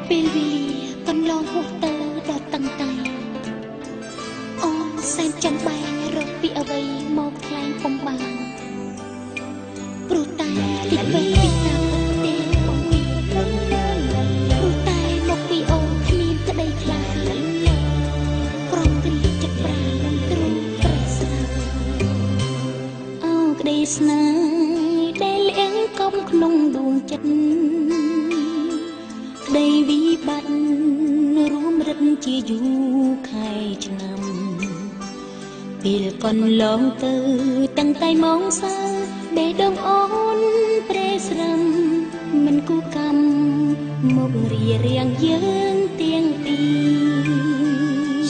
ពេលវេលាកន្លងហួសទៅដល់តឹងតែអូនសែនចាំបែងរកពីអ្វីមកថ្លែងពុំបានព្រោះតែទីពេលពីតាមពិតទេបងពីព្រោះតែមកពីអូនគ្មានក្តីខ្លាចប្រងគ្រីចិត្តប្រាំទ្រូងប្រេះស្នាអូក្តីស្នេហ៍ដែលលៀងកំក្នុងដួងចិត្តក្តីវិបត្តិរួមរិទ្ធជាយូរខែឆ្នាំពេលកន្លងទៅតាំងតែម៉ោងសៅបេះដូងអូនប្រេស្រឹមមិនគូកម្មមករៀបរៀងយើងទាំងពីរ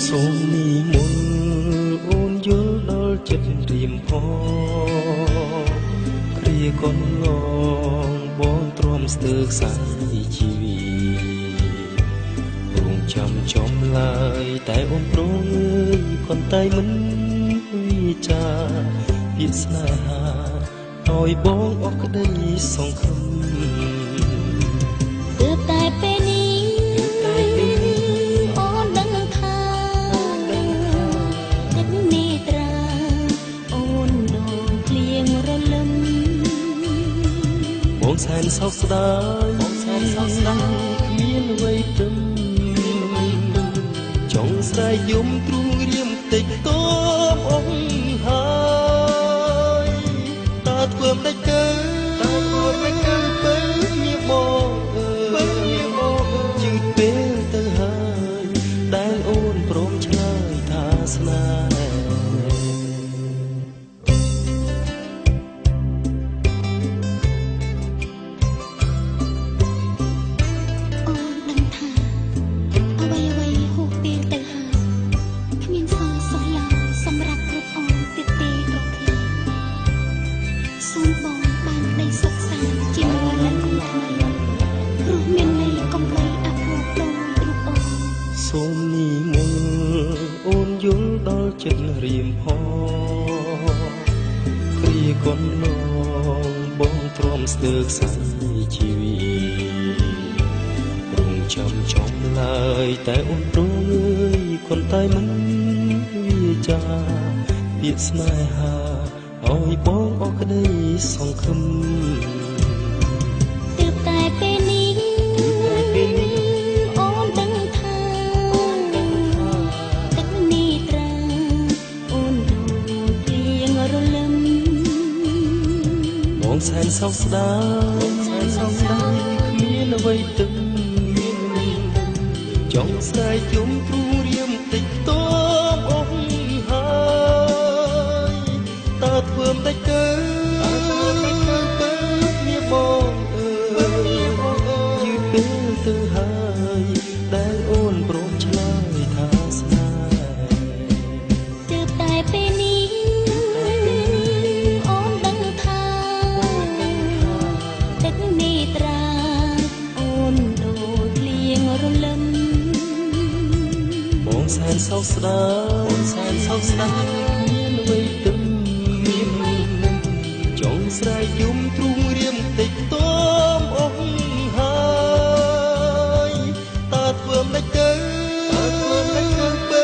សូមនិមន្តអូនយល់ដល់ចិត្តរៀមផងគ្រាកន្លងបងទ្រាំស្ទើរខ្សែជីវិតរងចាំចំឡើយតែអូនព្រមប៉ុន្តែមិនវិចាពាក្យស្នេហាឲ្យបងអស់ក្តីសង្ឃឹមទើបតែពេលនេះអូនដឹងថាចិត្តនេះត្រាអូនដូចភ្លៀងរលឹមបងសែនសោកស្ដាយគ្មានអ្វីព្រឹមចង់ស្រែកយំទ្រូងរៀមតិចតបអងហើយតើធ្វើមិនកើបើញាបងយឺតពេលទៅហើយដែលអូនព្រមឆ្លើយថាស្នេហ៍សូមនិមន្តអូនយល់ដល់ចិត្តរៀមផងគ្រាកន្លងបងទ្រាំស្ទើរខ្សែជីវិតរងចាំចំឡើយតែអូនព្រមคนតែមិនវាចាពាក្យស្នេហាឲ្យបងអស់ក្តីសង្ឃឹមទើបតែពេលនេះអូនដឹងថាទឹកនេះត្រាអូនដូចភ្លៀងរលឹមបងសែនសោកស្ដាយគ្មានអ្វីទឹកចង់ស្រែកយំទ្រូងរៀមតិចតបអងហើយតើធ្វើមិនកើបើញាបងយឺតពេលទៅហើយដែលអូនព្រមឆ្លើយថាស្នេហ៍ទើបតែពេលនេះអូនដឹងថាទឹកនេះត្រាអូនដូចភ្លៀងរលឹមបងសែនសោកស្ដាយមានអ្វីទឹមចង់ស្រែកយំទ្រូងរៀមតិចតបអងហើយតើធ្វើមិនកើបើ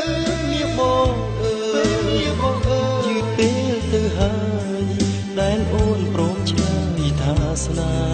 ញាបងយឺតពេលទៅហើយដែលអូនព្រមឆ្លើយថាស្នេហ៍